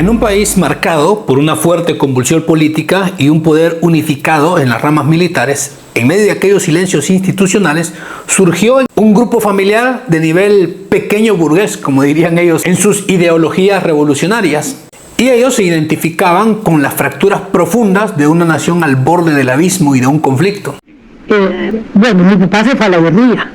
En un país marcado por una fuerte convulsión política y un poder unificado en las ramas militares, en medio de aquellos silencios institucionales, surgió un grupo familiar de nivel pequeño burgués, como dirían ellos, en sus ideologías revolucionarias. Y ellos se identificaban con las fracturas profundas de una nación al borde del abismo y de un conflicto. Bueno, mi papá se fue a la guerrilla,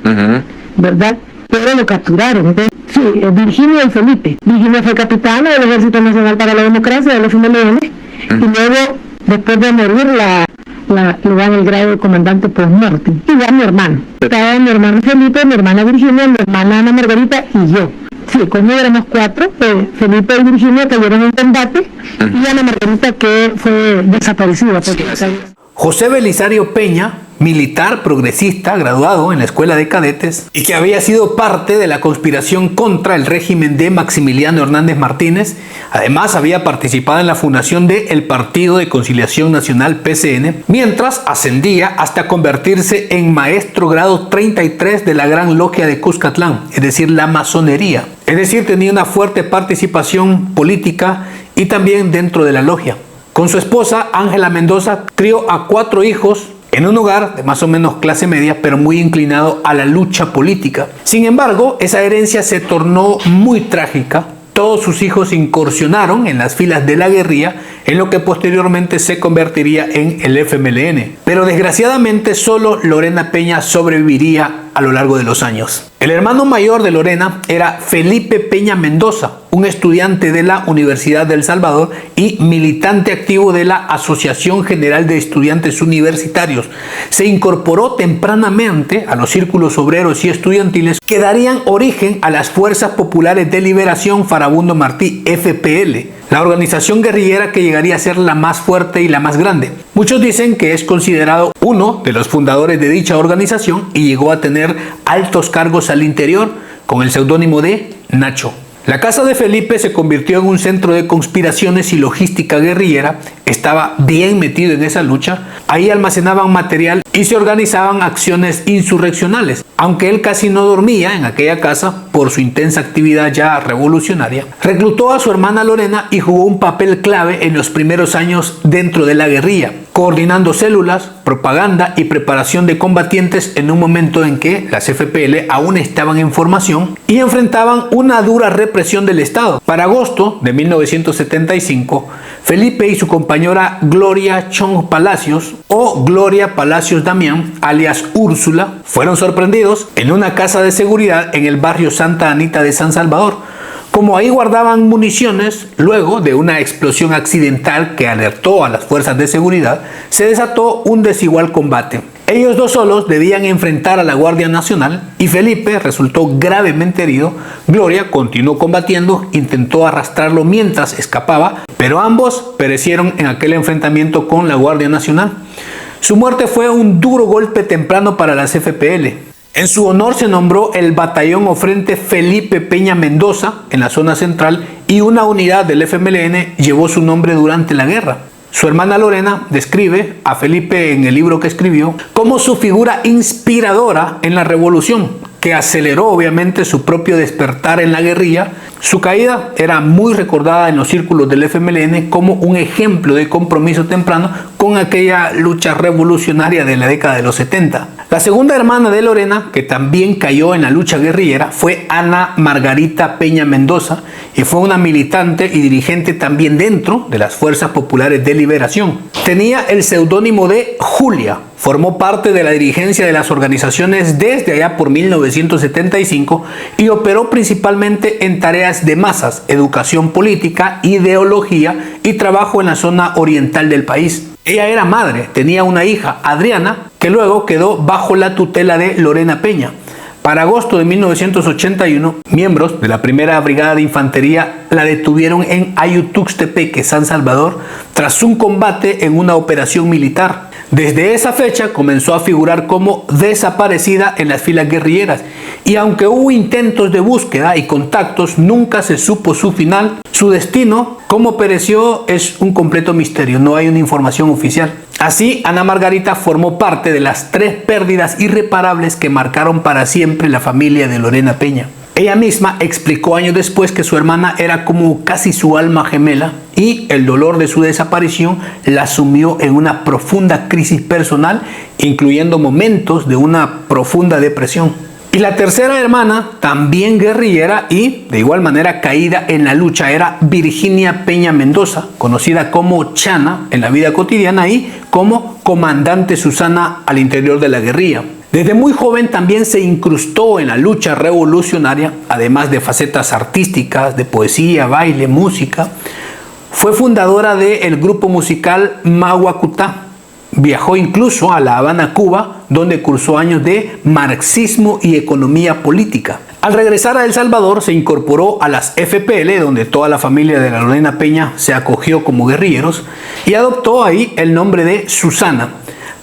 ¿verdad? Pero lo capturaron. Sí, Virginia y Felipe. Virginia fue capitana del Ejército Nacional para la Democracia de los FMLN, y luego, después de morir, le dan el grado de comandante post-mortem. Y ya mi hermano. Estaba mi hermano Felipe, mi hermana Virginia, mi hermana Ana Margarita y yo. Sí, conmigo éramos cuatro. Felipe y Virginia cayeron en combate, y Ana Margarita, que fue desaparecida. José Belisario Peña, militar progresista graduado en la Escuela de Cadetes y que había sido parte de la conspiración contra el régimen de Maximiliano Hernández Martínez, además había participado en la fundación del Partido de Conciliación Nacional PCN, mientras ascendía hasta convertirse en maestro grado 33 de la Gran Logia de Cuscatlán, es decir, la masonería. Es decir, tenía una fuerte participación política y también dentro de la logia. Con su esposa, Ángela Mendoza, crió a 4 hijos en un hogar de más o menos clase media, pero muy inclinado a la lucha política. Sin embargo, esa herencia se tornó muy trágica. Todos sus hijos incursionaron en las filas de la guerrilla, en lo que posteriormente se convertiría en el FMLN. Pero desgraciadamente solo Lorena Peña sobreviviría a lo largo de los años. El hermano mayor de Lorena era Felipe Peña Mendoza, un estudiante de la Universidad de El Salvador y militante activo de la Asociación General de Estudiantes Universitarios. Se incorporó tempranamente a los círculos obreros y estudiantiles que darían origen a las Fuerzas Populares de Liberación Farabundo Martí, FPL, la organización guerrillera que llegaría a ser la más fuerte y la más grande. Muchos dicen que es considerado uno de los fundadores de dicha organización y llegó a tener altos cargos al interior con el seudónimo de Nacho. La casa de Felipe se convirtió en un centro de conspiraciones y logística guerrillera. Estaba bien metido en esa lucha. Ahí almacenaban material y se organizaban acciones insurreccionales. Aunque él casi no dormía en aquella casa por su intensa actividad ya revolucionaria, reclutó a su hermana Lorena y jugó un papel clave en los primeros años dentro de la guerrilla, coordinando células, propaganda y preparación de combatientes en un momento en que las FPL aún estaban en formación y enfrentaban una dura represión del Estado. Para agosto de 1975, Felipe y su compañera Gloria Chong Palacios, o Gloria Palacios Damián, alias Úrsula, fueron sorprendidos en una casa de seguridad en el barrio Santa Anita de San Salvador. Como ahí guardaban municiones, luego de una explosión accidental que alertó a las fuerzas de seguridad, se desató un desigual combate. Ellos dos solos debían enfrentar a la Guardia Nacional y Felipe resultó gravemente herido. Gloria continuó combatiendo, intentó arrastrarlo mientras escapaba, pero ambos perecieron en aquel enfrentamiento con la Guardia Nacional. Su muerte fue un duro golpe temprano para las FPL. En su honor se nombró el Batallón o Frente Felipe Peña Mendoza en la zona central y una unidad del FMLN llevó su nombre durante la guerra. Su hermana Lorena describe a Felipe en el libro que escribió como su figura inspiradora en la revolución, que aceleró obviamente su propio despertar en la guerrilla. Su caída era muy recordada en los círculos del FMLN como un ejemplo de compromiso temprano con aquella lucha revolucionaria de la década de los 70. La segunda hermana de Lorena, que también cayó en la lucha guerrillera, fue Ana Margarita Peña Mendoza y fue una militante y dirigente también dentro de las Fuerzas Populares de Liberación. Tenía el seudónimo de Julia. Formó parte de la dirigencia de las organizaciones desde allá por 1975 y operó principalmente en tareas de masas, educación política, ideología y trabajo en la zona oriental del país. Ella era madre, tenía una hija, Adriana, que luego quedó bajo la tutela de Lorena Peña. Para agosto de 1981, miembros de la Primera Brigada de Infantería la detuvieron en Ayutuxtepeque, San Salvador, tras un combate en una operación militar. Desde esa fecha comenzó a figurar como desaparecida en las filas guerrilleras y aunque hubo intentos de búsqueda y contactos, nunca se supo su final. Su destino, cómo pereció, es un completo misterio, no hay una información oficial. Así, Ana Margarita formó parte de las 3 pérdidas irreparables que marcaron para siempre la familia de Lorena Peña. Ella misma explicó años después que su hermana era como casi su alma gemela y el dolor de su desaparición la sumió en una profunda crisis personal, incluyendo momentos de una profunda depresión. Y la tercera hermana, también guerrillera y de igual manera caída en la lucha, era Virginia Peña Mendoza, conocida como Chana en la vida cotidiana y como Comandante Susana al interior de la guerrilla. Desde muy joven también se incrustó en la lucha revolucionaria, además de facetas artísticas, de poesía, baile, música. Fue fundadora del grupo musical Maguacutá. Viajó incluso a La Habana, Cuba, donde cursó años de marxismo y economía política. Al regresar a El Salvador se incorporó a las FPL, donde toda la familia de la Lorena Peña se acogió como guerrilleros, y adoptó ahí el nombre de Susana.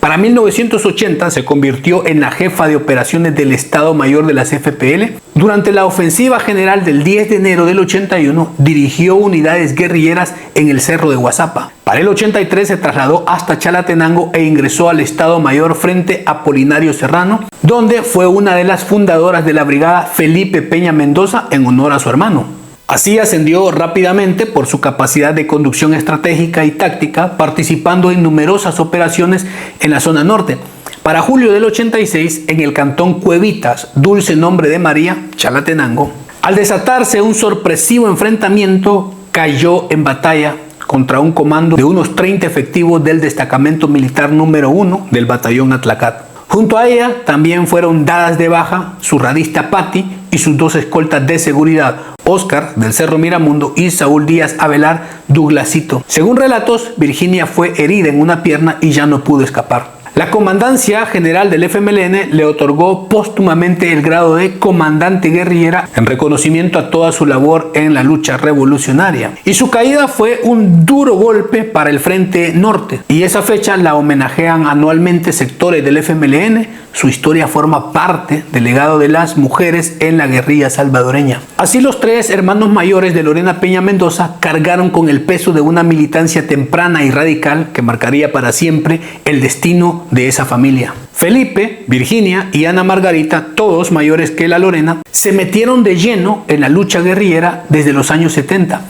Para 1980 se convirtió en la jefa de operaciones del Estado Mayor de las FPL. Durante la ofensiva general del 10 de enero del 81 dirigió unidades guerrilleras en el Cerro de Guazapa. Para el 83 se trasladó hasta Chalatenango e ingresó al Estado Mayor frente a Apolinario Serrano, donde fue una de las fundadoras de la brigada Felipe Peña Mendoza en honor a su hermano. Así ascendió rápidamente por su capacidad de conducción estratégica y táctica, participando en numerosas operaciones en la zona norte. Para julio del 86, en el cantón Cuevitas, dulce nombre de María, Chalatenango, al desatarse un sorpresivo enfrentamiento, cayó en batalla contra un comando de unos 30 efectivos del destacamento militar número 1 del batallón Atlacat. Junto a ella también fueron dadas de baja su radista Patti y sus dos escoltas de seguridad, Oscar del Cerro Miramundo y Saúl Díaz Avelar Douglasito. Según relatos, Virginia fue herida en una pierna y ya no pudo escapar. La comandancia general del FMLN le otorgó póstumamente el grado de comandante guerrillera en reconocimiento a toda su labor en la lucha revolucionaria. Y su caída fue un duro golpe para el Frente Norte. Y esa fecha la homenajean anualmente sectores del FMLN. Su historia forma parte del legado de las mujeres en la guerrilla salvadoreña. Así los tres hermanos mayores de Lorena Peña Mendoza cargaron con el peso de una militancia temprana y radical que marcaría para siempre el destino de esa familia. Felipe, Virginia y Ana Margarita, todos mayores que la Lorena, se metieron de lleno en la lucha guerrillera desde los años 70.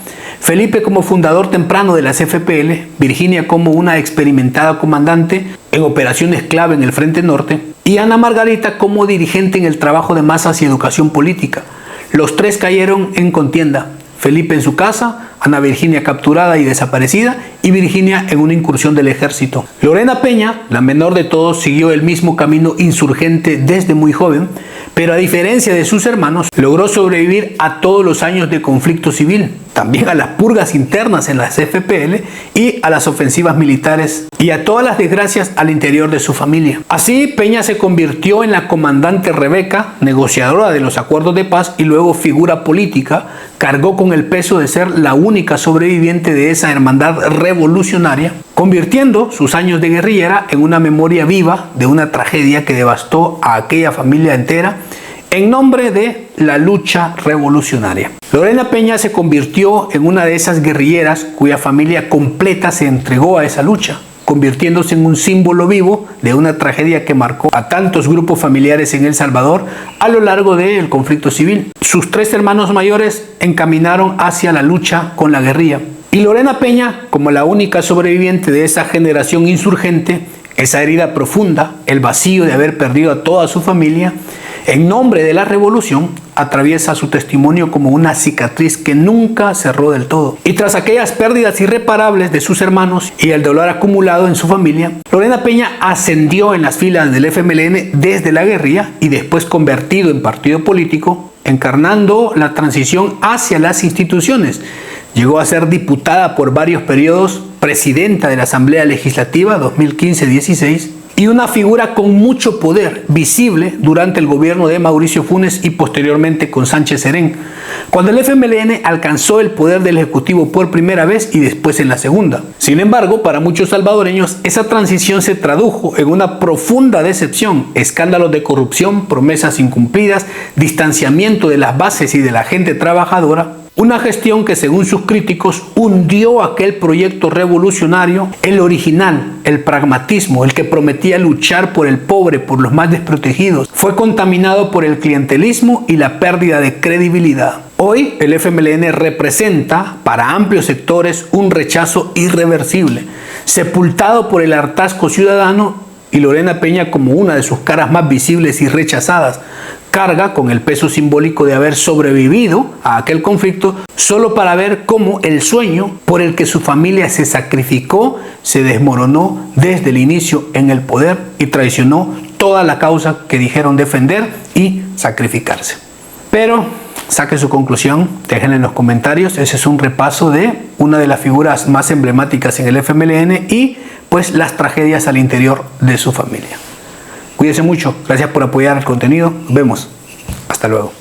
Felipe como fundador temprano de las FPL, Virginia como una experimentada comandante en operaciones clave en el Frente Norte y Ana Margarita como dirigente en el trabajo de masas y educación política. Los tres cayeron en contienda, Felipe en su casa, Ana Virginia capturada y desaparecida y Virginia en una incursión del ejército. Lorena Peña, la menor de todos, siguió el mismo camino insurgente desde muy joven, pero a diferencia de sus hermanos, logró sobrevivir a todos los años de conflicto civil, también a las purgas internas en las FPL y a las ofensivas militares y a todas las desgracias al interior de su familia. Así, Peña se convirtió en la comandante Rebeca, negociadora de los acuerdos de paz y luego figura política, cargó con el peso de ser la única sobreviviente de esa hermandad revolucionaria, convirtiendo sus años de guerrillera en una memoria viva de una tragedia que devastó a aquella familia entera en nombre de la lucha revolucionaria. Lorena Peña se convirtió en una de esas guerrilleras cuya familia completa se entregó a esa lucha, convirtiéndose en un símbolo vivo de una tragedia que marcó a tantos grupos familiares en El Salvador a lo largo del conflicto civil. Sus tres hermanos mayores encaminaron hacia la lucha con la guerrilla. Y Lorena Peña, como la única sobreviviente de esa generación insurgente, esa herida profunda, el vacío de haber perdido a toda su familia, en nombre de la revolución, atraviesa su testimonio como una cicatriz que nunca cerró del todo. Y tras aquellas pérdidas irreparables de sus hermanos y el dolor acumulado en su familia, Lorena Peña ascendió en las filas del FMLN desde la guerrilla y después convertido en partido político, encarnando la transición hacia las instituciones. Llegó a ser diputada por varios periodos, presidenta de la Asamblea Legislativa 2015-16 y una figura con mucho poder visible durante el gobierno de Mauricio Funes y posteriormente con Sánchez Serén, cuando el FMLN alcanzó el poder del Ejecutivo por primera vez y después en la segunda. Sin embargo, para muchos salvadoreños, esa transición se tradujo en una profunda decepción, escándalos de corrupción, promesas incumplidas, distanciamiento de las bases y de la gente trabajadora, Una gestión que, según sus críticos, hundió aquel proyecto revolucionario, el original, el pragmatismo, el que prometía luchar por el pobre, por los más desprotegidos. Fue contaminado por el clientelismo y la pérdida de credibilidad. Hoy el FMLN representa para amplios sectores un rechazo irreversible, sepultado por el hartazgo ciudadano, y Lorena Peña, como una de sus caras más visibles y rechazadas, carga con el peso simbólico de haber sobrevivido a aquel conflicto solo para ver cómo el sueño por el que su familia se sacrificó se desmoronó desde el inicio en el poder y traicionó toda la causa que dijeron defender y sacrificarse. Pero saque su conclusión, déjenla en los comentarios. Ese es un repaso de una de las figuras más emblemáticas en el FMLN y pues las tragedias al interior de su familia. Cuídense mucho, gracias por apoyar el contenido, nos vemos, hasta luego.